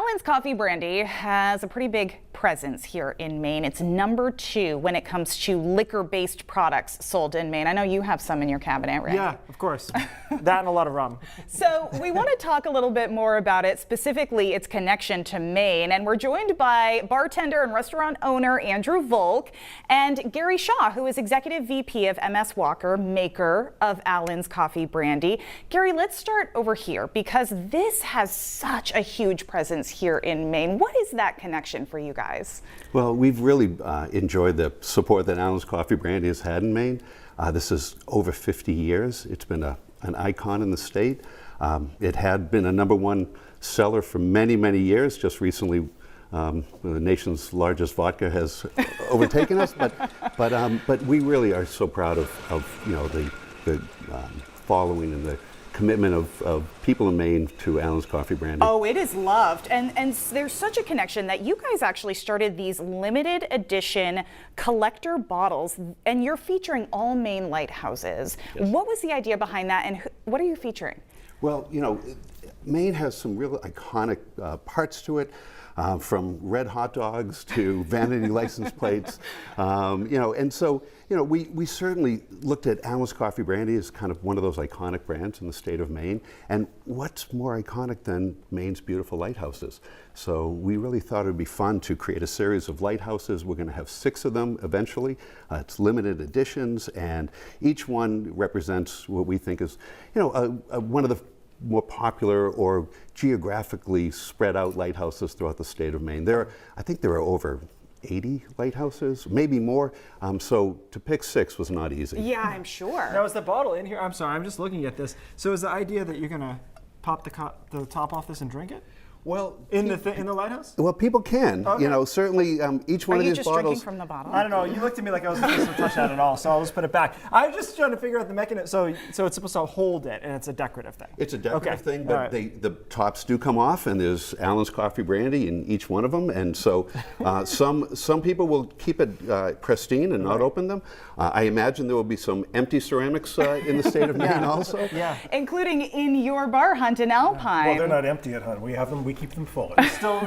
Allen's Coffee Brandy has a pretty big presence here in Maine. It's #2 when it comes to liquor-based products sold in Maine. I know you have some in your cabinet, right? Yeah, of course. That and a lot of rum. So we want to talk a little bit more about it, specifically its connection to Maine. And we're joined by bartender and restaurant owner Andrew Volk and Gary Shaw, who is Executive VP of MS Walker, maker of Allen's Coffee Brandy. Gary, let's start over here because this has such a huge presence here in Maine. What is that connection for you guys? Well, we've really enjoyed the support that Allen's Coffee Brandy has had in Maine. This is over 50 years. It's been an icon in the state. It had been a #1 seller for many, many years. Just recently, the nation's largest vodka has overtaken us. But we really are so proud of the following and the commitment of people in Maine to Allen's Coffee Brandy. Oh, it is loved. And there's such a connection that you guys actually started these limited edition collector bottles, and you're featuring all Maine lighthouses. Yes. What was the idea behind that, and what are you featuring? Well, Maine has some real iconic parts to it. From red hot dogs to vanity license plates, and so we certainly looked at Allen's Coffee Brandy as kind of one of those iconic brands in the state of Maine. And what's more iconic than Maine's beautiful lighthouses? So we really thought it would be fun to create a series of lighthouses. We're going to have 6 of them eventually. It's limited editions, and each one represents what we think is, one of the more popular or geographically spread out lighthouses throughout the state of Maine. I think there are over 80 lighthouses, maybe more. So to pick 6 was not easy. Yeah, I'm sure. Now, is the bottle in here? I'm sorry, I'm just looking at this. So is the idea that you're gonna pop the top off this and drink it? Well, in the lighthouse? Well, people can. Okay. Certainly each one of these bottles. Are you just drinking from the bottle? I don't know. You looked at me like I was supposed to touch that at all, so I'll just put it back. I'm just trying to figure out the mechanism. So it's supposed to hold it, and it's a decorative thing. It's a decorative thing, right. but the tops do come off, and there's Allen's Coffee Brandy in each one of them. And so some people will keep it pristine and not open them. I imagine there will be some empty ceramics in the state of Maine also. Yeah. Including in your bar, Hunt in Alpine. Well, they're not empty at Hunt. We have them. We keep them full.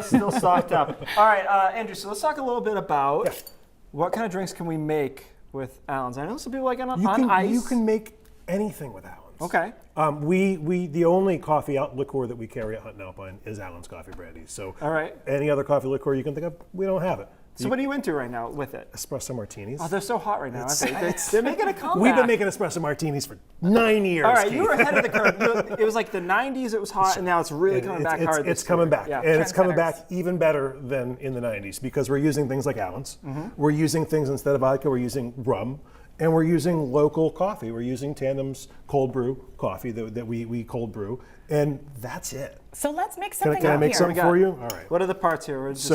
Still stocked up. All right, Andrew, so let's talk a little bit about what kind of drinks can we make with Allen's. I know some people like on ice. You can make anything with Allen's. Okay. The only coffee liqueur that we carry at Hunt and Alpine is Allen's Coffee Brandy. So all right. Any other coffee liqueur you can think of, we don't have it. So what are you into right now with it? Espresso Martinis. Oh, they're so hot right now, aren't they? They're making a comeback. We've been making espresso martinis for 9 years. All right, Keith. you were ahead of the curve. It was like the 90s it was hot, and now it's really coming back hard. It's coming back, yeah. and it's coming back even better than in the 90s because we're using things like Allen's. We're using things instead of vodka, we're using rum. And we're using local coffee. We're using Tandem's cold brew coffee that we cold brew, and that's it. So let's make something up Can I make here. something for you? All right. What are the parts here? We're just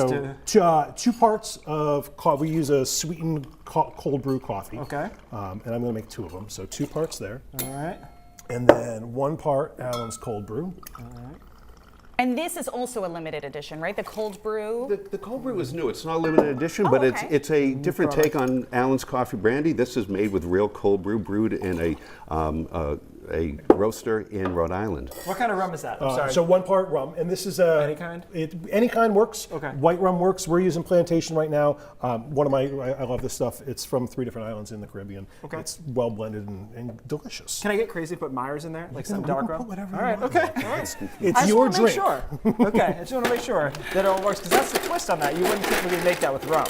So 2 parts of coffee. We use a sweetened cold brew coffee. Okay. And I'm going to make 2 of them. So 2 parts there. All right. And then 1 part Allen's cold brew. All right. And this is also a limited edition, right? The cold brew? The cold brew is new. It's not a limited edition, but okay. it's a different take on Allen's Coffee Brandy. This is made with real cold brew, brewed in a roaster in Rhode Island. What kind of rum is that? I'm sorry. So 1 part rum, and this is any kind? Any kind works. Okay. White rum works. We're using Plantation right now. I love this stuff. It's from 3 different islands in the Caribbean. Okay. It's well blended and delicious. Can I get crazy and put Myers in there, like some dark rum? Put whatever All you right. want. Okay. All right. It's your drink. Okay, I just want to make sure that it all works, because that's the twist on that. You wouldn't typically make that with rum.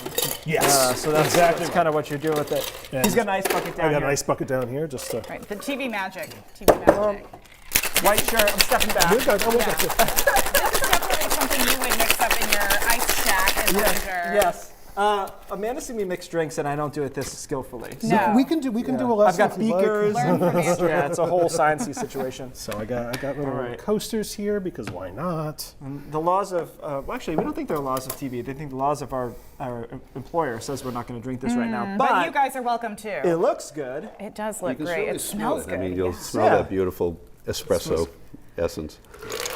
Yes. So that's kind of what you're doing with it. And He's got an ice bucket down I got here. an ice bucket down here. Just Right, the TV magic. TV magic. White shirt, I'm stepping back. We're good. Oh, we're Yeah. good. This is definitely something you would mix up in your ice shack and later. Yes. Amanda see me mix drinks, and I don't do it this skillfully. So No. We can do a lesson. I've got if you'd like. beakers. Learn from Andrew. Yeah, it's a whole sciencey situation. So I got little right. coasters here because why not? The laws of, well, actually, we don't think they're laws of TV. They think the laws of our employer says we're not going to drink this right now. But you guys are welcome too. It looks good. It does You look can great. certainly It smell smells it. good. I mean, you'll yeah. smell Yeah. that beautiful espresso essence.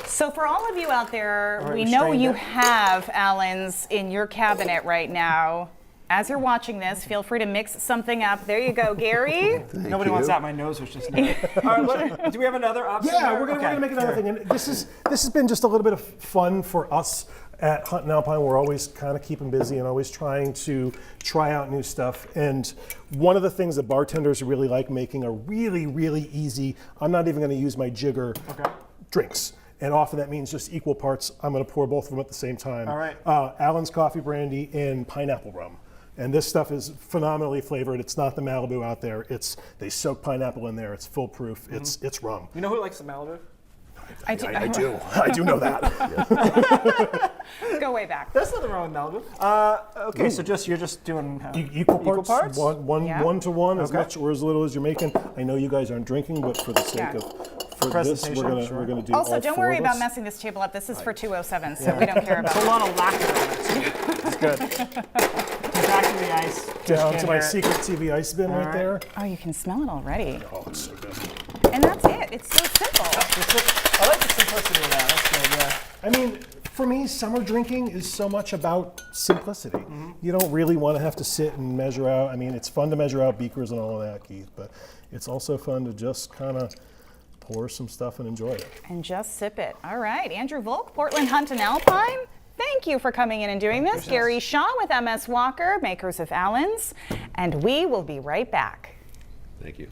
So for all of you out there, All right, we we know strained you it. have Allen's in your cabinet right now. As you're watching this, feel free to mix something up. There you go, Gary. Nobody wants that. My nose was just. All right, do we have another option? Yeah, there? we're gonna Okay. make another thing. And this has been just a little bit of fun for us At Hunt and Alpine, we're always kind of keeping busy and always trying to try out new stuff. And one of the things that bartenders really like making are really, really easy. I'm not even going to use my jigger drinks. And often that means just equal parts. I'm going to pour both of them at the same time. All right. Allen's Coffee Brandy and pineapple rum. And this stuff is phenomenally flavored. It's not the Malibu out there. They soak pineapple in there. It's foolproof. It's rum. You know who likes the Malibu? I do. I do know that. Go way back. There's nothing wrong with Malibu. Okay, so you're just doing Equal parts? Yeah. One to one, as Okay. much or as little as you're making. I know you guys aren't drinking, but for the sake of this, Presentation, we're gonna do Also, all don't four worry of about us. messing this table up. This is for 207, so we don't care about There's a it. lot of lacquer on it, so it's good. Back to the ice. Down Can't to my hear it. secret TV ice bin right there. Oh, you can smell it already. Oh, it's so good. And that's it. It's so simple. I like the simplicity of that. That's good, yeah. I mean, for me, summer drinking is so much about simplicity. You don't really want to have to sit and measure out. I mean, it's fun to measure out beakers and all of that, Keith, but it's also fun to just kind of pour some stuff and enjoy it. And just sip it. All right, Andrew Volk, Portland Hunt and Alpine. Thank you for coming in and doing this. Gary Shaw with MS Walker, makers of Allen's. And we will be right back. Thank you.